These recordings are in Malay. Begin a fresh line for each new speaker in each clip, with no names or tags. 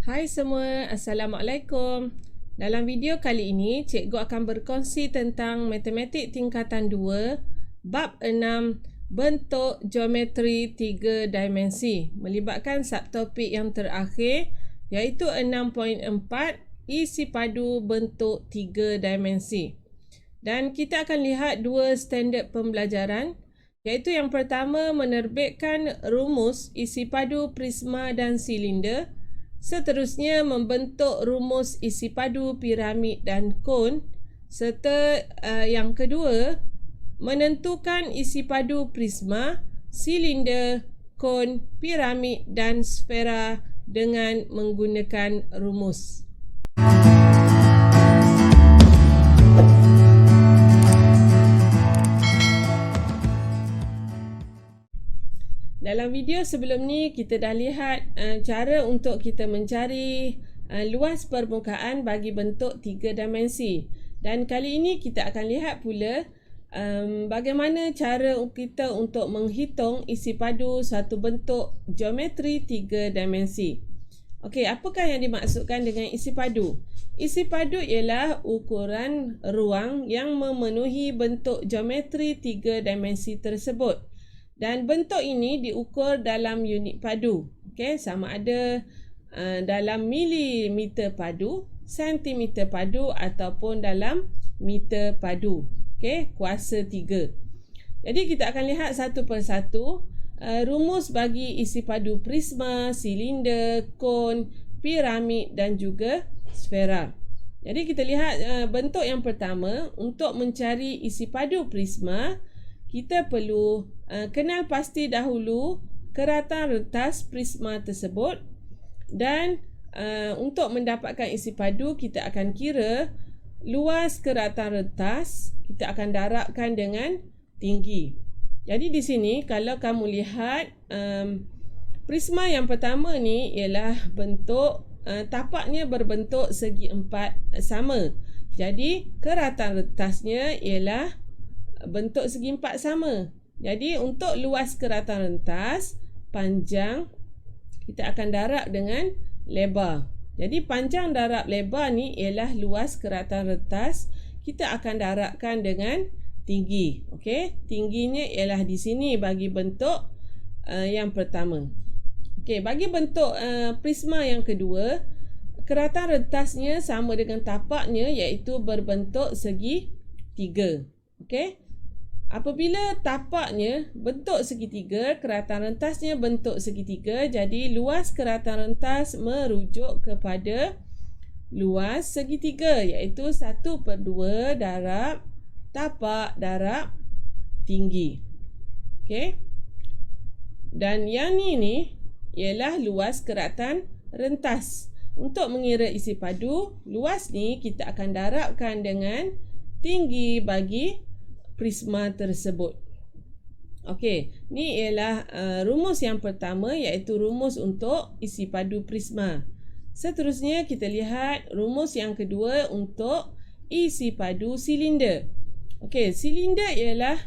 Hai semua, Assalamualaikum. Dalam video kali ini, cikgu akan berkongsi tentang matematik tingkatan 2, bab 6, bentuk geometri 3 dimensi, melibatkan subtopik yang terakhir iaitu 6.4, isi padu bentuk 3 dimensi. Dan kita akan lihat dua standard pembelajaran, iaitu yang pertama menerbitkan rumus isi padu prisma dan silinder. Seterusnya membentuk rumus isi padu piramid dan kon, serta yang kedua menentukan isi padu prisma, silinder, kon, piramid dan sfera dengan menggunakan rumus. Dalam video sebelum ni kita dah lihat cara untuk kita mencari luas permukaan bagi bentuk 3 dimensi. Dan kali ini kita akan lihat pula bagaimana cara kita untuk menghitung isi padu satu bentuk geometri 3 dimensi. Okey, apakah yang dimaksudkan dengan isi padu? Isi padu ialah ukuran ruang yang memenuhi bentuk geometri 3 dimensi tersebut. Dan bentuk ini diukur dalam unit padu. Okey, sama ada dalam milimeter padu, sentimeter padu ataupun dalam meter padu. Okey, kuasa 3. Jadi kita akan lihat satu persatu rumus bagi isi padu prisma, silinder, kon, piramid dan juga sfera. Jadi kita lihat bentuk yang pertama, untuk mencari isi padu prisma, kita perlu kenal pasti dahulu keratan rentas prisma tersebut, dan untuk mendapatkan isi padu kita akan kira luas keratan rentas, kita akan darabkan dengan tinggi. Jadi di sini kalau kamu lihat prisma yang pertama ni ialah bentuk tapaknya berbentuk segi empat sama. Jadi keratan rentasnya ialah bentuk segi empat sama. Jadi untuk luas keratan rentas, panjang kita akan darab dengan lebar. Jadi panjang darab lebar ni ialah luas keratan rentas, kita akan darabkan dengan tinggi. Okey, tingginya ialah di sini bagi bentuk yang pertama. Okey, bagi bentuk prisma yang kedua, keratan rentasnya sama dengan tapaknya iaitu berbentuk segi 3. Okey. Apabila tapaknya bentuk segitiga, keratan rentasnya bentuk segitiga, jadi luas keratan rentas merujuk kepada luas segitiga, iaitu 1/2 darab tapak darab tinggi. Okey. Dan yang ni ialah luas keratan rentas. Untuk mengira isi padu, luas ni kita akan darabkan dengan tinggi bagi prisma tersebut. Okey, ni ialah rumus yang pertama, iaitu rumus untuk isi padu prisma. Seterusnya kita lihat rumus yang kedua untuk isi padu silinder. Okey, silinder ialah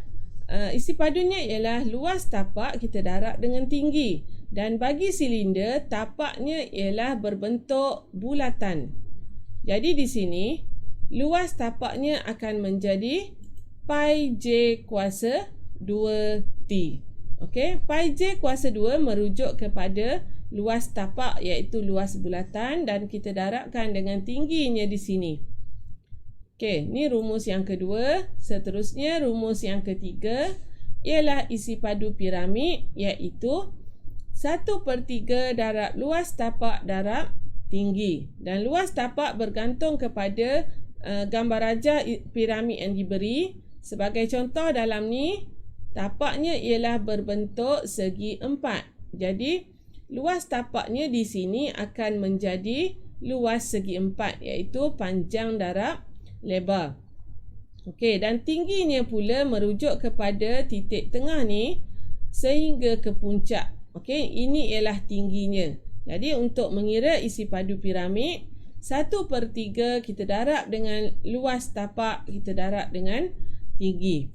isi padunya ialah luas tapak kita darab dengan tinggi, dan bagi silinder tapaknya ialah berbentuk bulatan. Jadi di sini luas tapaknya akan menjadi pi j kuasa 2t. Okey, pi j kuasa 2 merujuk kepada luas tapak iaitu luas bulatan, dan kita darabkan dengan tingginya di sini. Okey, ni rumus yang kedua. Seterusnya rumus yang ketiga ialah isi padu piramid, iaitu 1/3 darab luas tapak darab tinggi. Dan luas tapak bergantung kepada gambar rajah piramid yang diberi. Sebagai contoh dalam ni, tapaknya ialah berbentuk segi 4. Jadi, luas tapaknya di sini akan menjadi luas segi 4, iaitu panjang darab lebar. Okey, dan tingginya pula merujuk kepada titik tengah ni sehingga ke puncak. Okey, ini ialah tingginya. Jadi, untuk mengira isi padu piramid, 1/3 kita darab dengan luas tapak, kita darab dengan tinggi.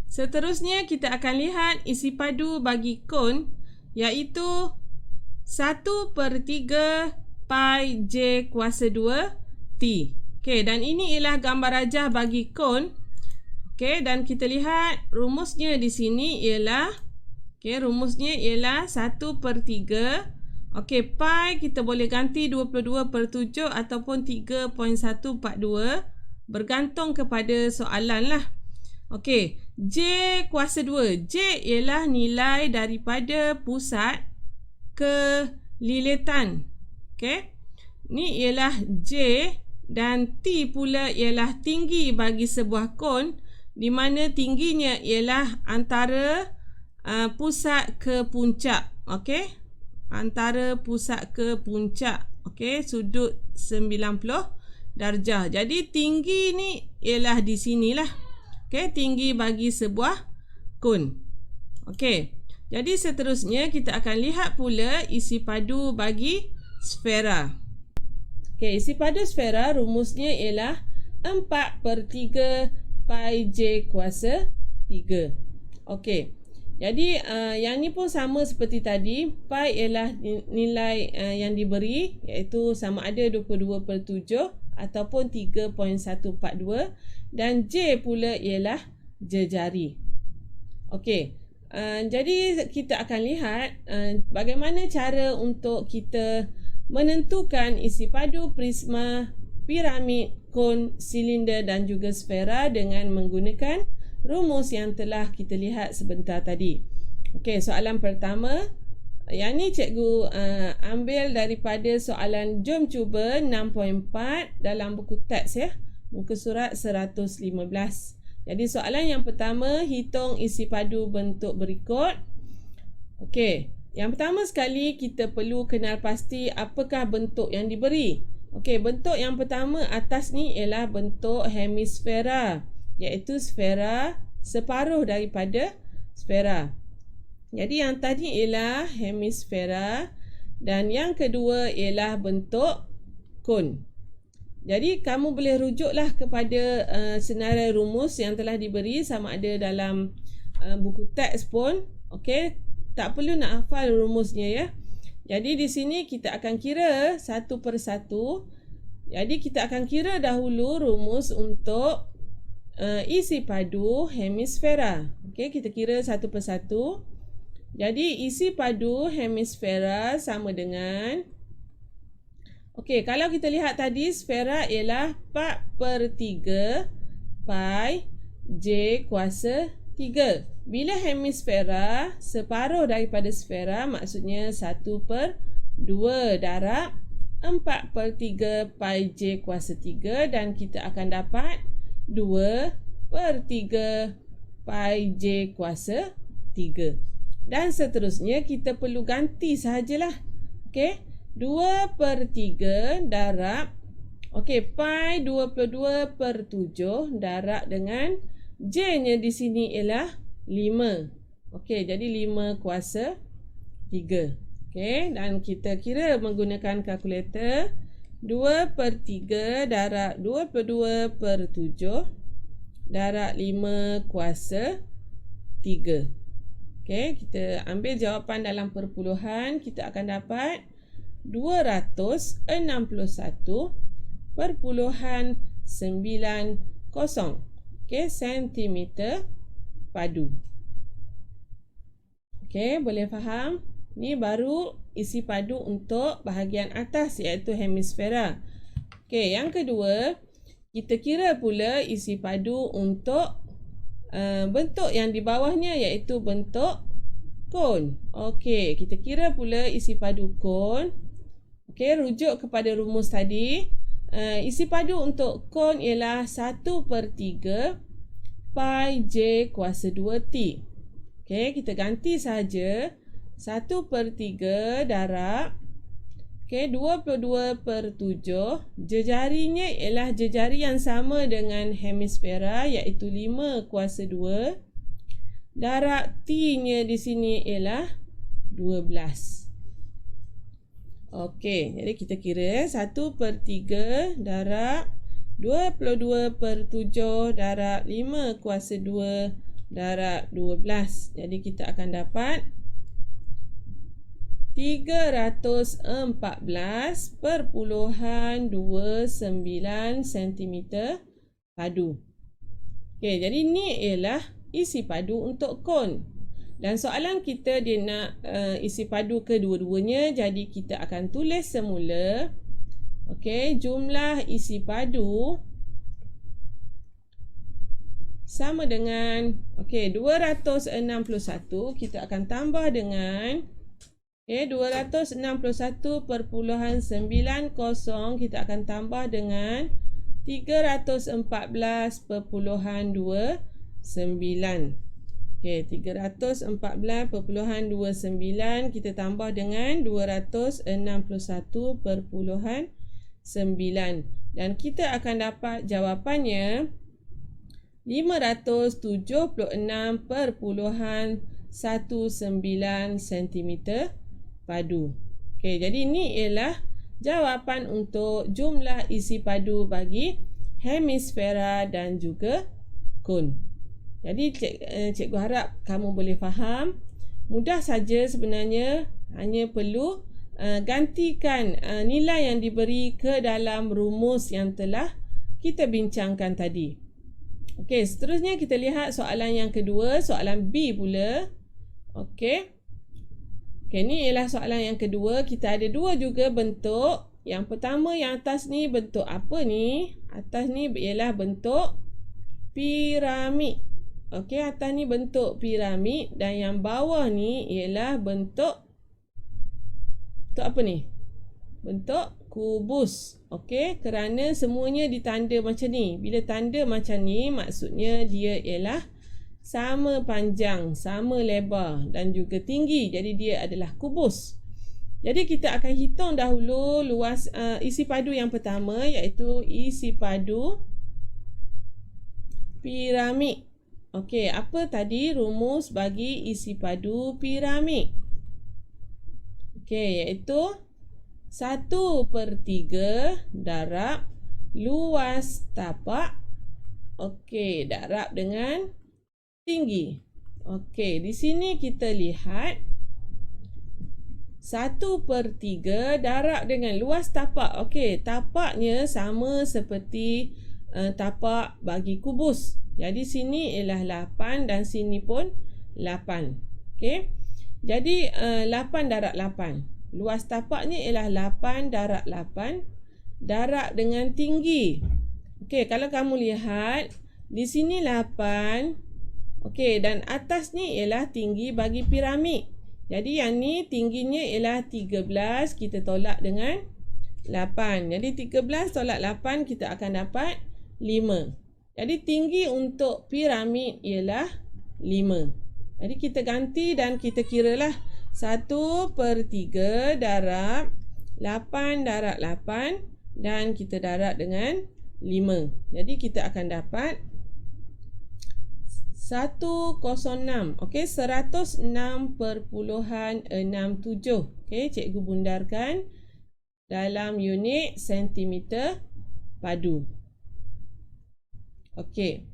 Seterusnya kita akan lihat isi padu bagi kon, iaitu 1/3 pi J kuasa 2 T. Okey, dan ini ialah gambar rajah bagi kon. Okey, dan kita lihat rumusnya di sini ialah rumusnya ialah 1/3. Okey, pi kita boleh ganti 22/7 ataupun 3.142 bergantung kepada soalan lah. Okey, J kuasa 2. J ialah nilai daripada pusat ke lilitan. Okey. Ni ialah J dan T pula ialah tinggi bagi sebuah kon, di mana tingginya ialah antara pusat ke puncak. Okey. Antara pusat ke puncak. Okey, sudut 90 darjah. Jadi tinggi ni ialah di sinilah. Okey, tinggi bagi sebuah kon. Okey. Jadi seterusnya kita akan lihat pula isi padu bagi sfera. Okey, isi padu sfera rumusnya ialah 4/3 pi J kuasa 3. Okey. Jadi yang ni pun sama seperti tadi. Pi ialah nilai yang diberi, iaitu sama ada 22/7 ataupun 3.142, dan J pula ialah jejari. Okey. Jadi kita akan lihat bagaimana cara untuk kita menentukan isi padu prisma, piramid, kon, silinder dan juga sfera dengan menggunakan rumus yang telah kita lihat sebentar tadi. Okey, soalan pertama. Yang ni cikgu ambil daripada soalan jom cuba 6.4 dalam buku teks ya. Muka surat 115. Jadi soalan yang pertama, hitung isi padu bentuk berikut. Okey, yang pertama sekali kita perlu kenal pasti apakah bentuk yang diberi. Okey, bentuk yang pertama atas ni ialah bentuk hemisfera, iaitu sfera separuh daripada sfera. Jadi yang tadi ialah hemisfera dan yang kedua ialah bentuk kon. Jadi kamu boleh rujuklah kepada senarai rumus yang telah diberi sama ada dalam buku teks pun. Okey, tak perlu nak hafal rumusnya ya. Jadi di sini kita akan kira satu persatu. Jadi kita akan kira dahulu rumus untuk isi padu hemisfera. Okey, kita kira satu persatu. Jadi isi padu hemisfera sama dengan, okey, kalau kita lihat tadi sfera ialah 4/3 pi J kuasa 3. Bila hemisfera separuh daripada sfera, maksudnya 1/2 darab 4/3 pi J kuasa 3, dan kita akan dapat 2/3 pi J kuasa 3. Dan seterusnya kita perlu ganti sahajalah. Okey, 2/3 darab, okey, pi 22/7 darab dengan J-nya di sini ialah 5. Okey, jadi 5 kuasa 3. Okey, dan kita kira menggunakan kalkulator. 2/3 darab 22/7 darab 5 kuasa 3. Okey, kita ambil jawapan dalam perpuluhan. Kita akan dapat 261.90. Okey, sentimeter padu. Okey, boleh faham? Ni baru isi padu untuk bahagian atas, iaitu hemisfera. Okey, yang kedua, kita kira pula isi padu untuk bentuk yang di bawahnya, iaitu bentuk kon. Okey, kita kira pula isi padu kon. Okey, rujuk kepada rumus tadi. Isi padu untuk kon ialah 1/3 pi J kuasa 2T. Okey, kita ganti saja. 1/3 darab, okey, 22/7. Jejarinya ialah jejari yang sama dengan hemisfera, iaitu 5 kuasa 2. Darab T-nya di sini ialah 12. Okey, jadi kita kira 1/3 darab 22/7 darab 5 kuasa 2 darab 12. Jadi kita akan dapat 314.29 cm padu. Okey, jadi ni ialah isi padu untuk kon. Dan soalan kita dia nak isi padu kedua-duanya, jadi kita akan tulis semula. Okey, jumlah isi padu sama dengan 261 kita akan tambah dengan 261.90 kita akan tambah dengan 314.29. 314.29 kita tambah dengan 261.9 dan kita akan dapat jawapannya 576.19 cm padu. Okey, jadi ini ialah jawapan untuk jumlah isi padu bagi hemisfera dan juga kon. Jadi cikgu harap kamu boleh faham. Mudah saja sebenarnya, hanya perlu gantikan nilai yang diberi ke dalam rumus yang telah kita bincangkan tadi. Okey, seterusnya kita lihat soalan yang kedua, soalan B pula. Okey. Okey, ni ialah soalan yang kedua. Kita ada dua juga bentuk. Yang pertama yang atas ni bentuk apa ni? Atas ni ialah bentuk piramid. Okey, atas ni bentuk piramid dan yang bawah ni ialah bentuk apa ni? Bentuk kubus. Okey, kerana semuanya ditanda macam ni. Bila tanda macam ni, maksudnya dia ialah sama panjang, sama lebar dan juga tinggi. Jadi dia adalah kubus. Jadi kita akan hitung dahulu luas isi padu yang pertama, iaitu isi padu piramid. Okey, apa tadi rumus bagi isi padu piramid? Okey, iaitu 1/3 darab luas tapak. Okey, darab dengan tinggi. Okey, di sini kita lihat 1/3 darab dengan luas tapak. Okey, tapaknya sama seperti tapak bagi kubus. Jadi sini ialah 8 dan sini pun 8. Okey. Jadi 8 darab 8. Luas tapaknya ialah 8 darab 8 darab dengan tinggi. Okey, kalau kamu lihat di sini 8. Okey, dan atas ni ialah tinggi bagi piramid. Jadi yang ni tingginya ialah 13, kita tolak dengan 8. Jadi 13 tolak 8 kita akan dapat 5. Jadi tinggi untuk piramid ialah 5. Jadi kita ganti dan kita kiralah 1/3 darab 8 darab 8 dan kita darab dengan 5. Jadi kita akan dapat 106. Okey, 106.67. Okey, cikgu bundarkan dalam unit sentimeter padu. Okey.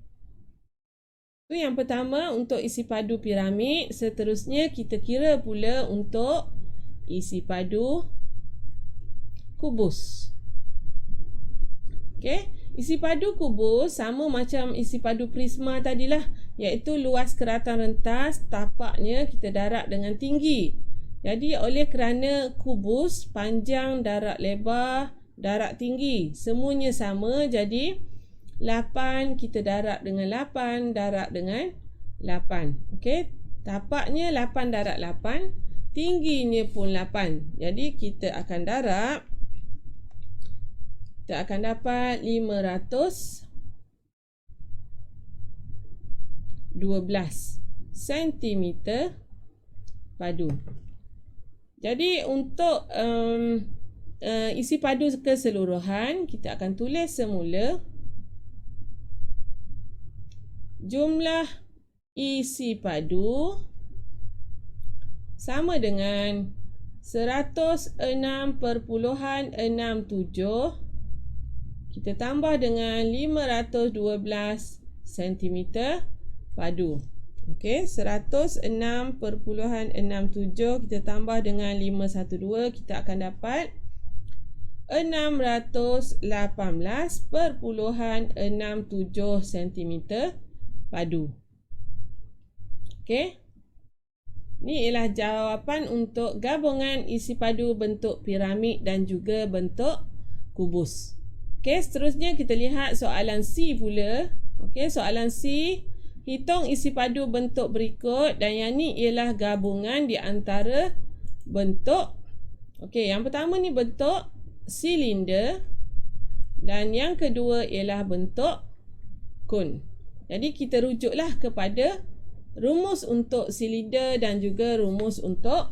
Itu yang pertama untuk isi padu piramid. Seterusnya kita kira pula untuk isi padu kubus. Okey, isi padu kubus sama macam isi padu prisma tadilah, iaitu luas keratan rentas tapaknya kita darab dengan tinggi. Jadi oleh kerana kubus, panjang, darab lebar, darab tinggi semuanya sama, jadi 8 kita darab dengan 8, darab dengan 8. Okey, tapaknya 8 darab 8, tingginya pun 8. Jadi kita akan darab, kita akan dapat 512 cm padu. Jadi untuk isi padu keseluruhan, kita akan tulis semula jumlah isi padu sama dengan 106.67 kita tambah dengan 512 cm padu. Okey, 106.67 kita tambah dengan 512, kita akan dapat 618.67 cm padu. Okey. Ini ialah jawapan untuk gabungan isi padu bentuk piramid dan juga bentuk kubus. Okey, seterusnya kita lihat soalan C pula. Okey, soalan C, hitung isi padu bentuk berikut dan yang ni ialah gabungan di antara bentuk. Okey, yang pertama ni bentuk silinder dan yang kedua ialah bentuk kon. Jadi kita rujuklah kepada rumus untuk silinder dan juga rumus untuk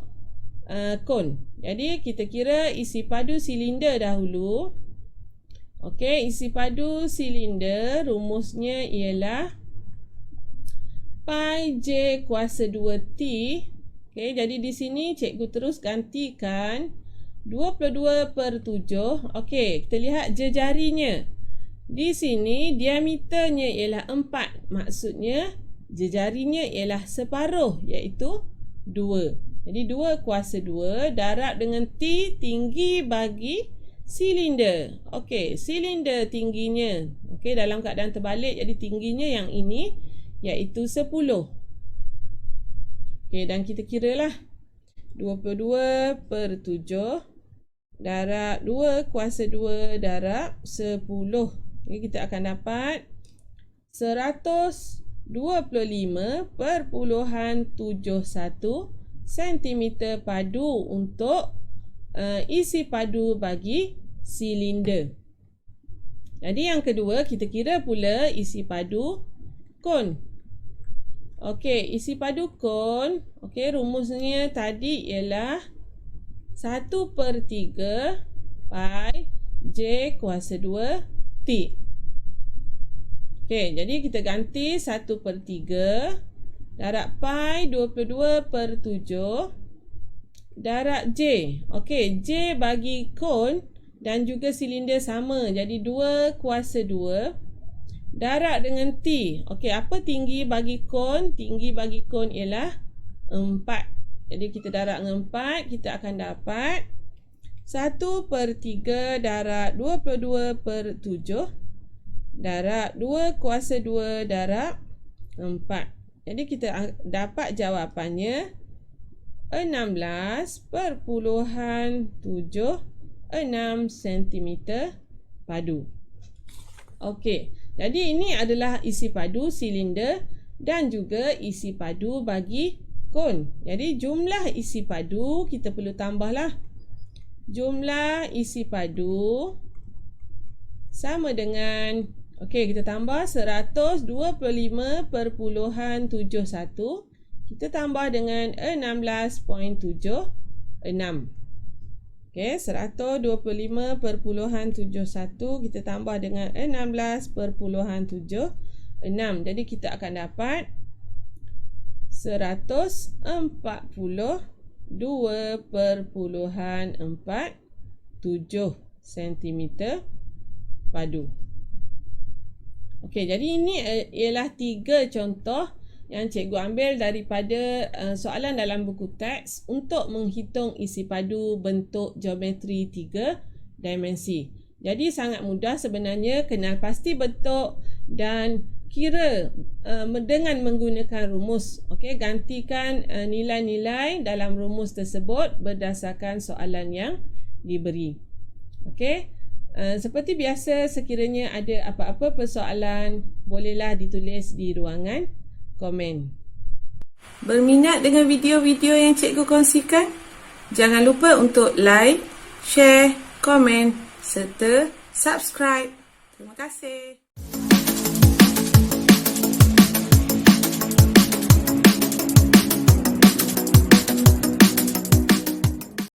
kon. Jadi kita kira isi padu silinder dahulu. Okey, isi padu silinder rumusnya ialah pi j kuasa 2t. Okey, jadi di sini cikgu terus gantikan 22/7. Okey, kita lihat jejarinya. Di sini diameternya ialah 4. Maksudnya jejarinya ialah separuh, iaitu 2. Jadi 2 kuasa 2 darab dengan T, tinggi bagi silinder. Okey, silinder tingginya. Okey, dalam keadaan terbalik, jadi tingginya yang ini iaitu 10. Okey, dan kita kiralah 22/7 darab 2 kuasa 2 darab 10. Okey, kita akan dapat 125.71 cm padu untuk isi padu bagi silinder. Jadi yang kedua kita kira pula isi padu kon. Okey, isi padu kon. Okey, rumusnya tadi ialah 1/3 pi j kuasa 2 t. Okey, jadi kita ganti 1/3 darab pi 22/7 darab j. Okey, j bagi kon dan juga silinder sama. Jadi 2 kuasa 2 darab dengan t. Okey, apa tinggi bagi kon? Tinggi bagi kon ialah 4. Jadi kita darab dengan 4, kita akan dapat 1/3 darab 22/7 darab 2 kuasa 2 darab 4. Jadi kita dapat jawapannya 16.76 cm padu. Okey, jadi ini adalah isi padu silinder dan juga isi padu bagi kon. Jadi jumlah isi padu kita perlu tambahlah. Jumlah isi padu sama dengan, okey, kita tambah 125.71. Kita tambah dengan 16.76. Okey, 125.71 kita tambah dengan 16.76. Jadi kita akan dapat 142.47 cm padu. Okey, jadi ini ialah 3 contoh yang cikgu ambil daripada soalan dalam buku teks untuk menghitung isi padu bentuk geometri 3 dimensi. Jadi sangat mudah sebenarnya, kenal pasti bentuk dan kira dengan menggunakan rumus. Okey, gantikan nilai-nilai dalam rumus tersebut berdasarkan soalan yang diberi. Okey. Seperti biasa, sekiranya ada apa-apa persoalan, bolehlah ditulis di ruangan komen. Berminat dengan video-video yang cikgu kongsikan? Jangan lupa untuk like, share, komen serta subscribe. Terima kasih.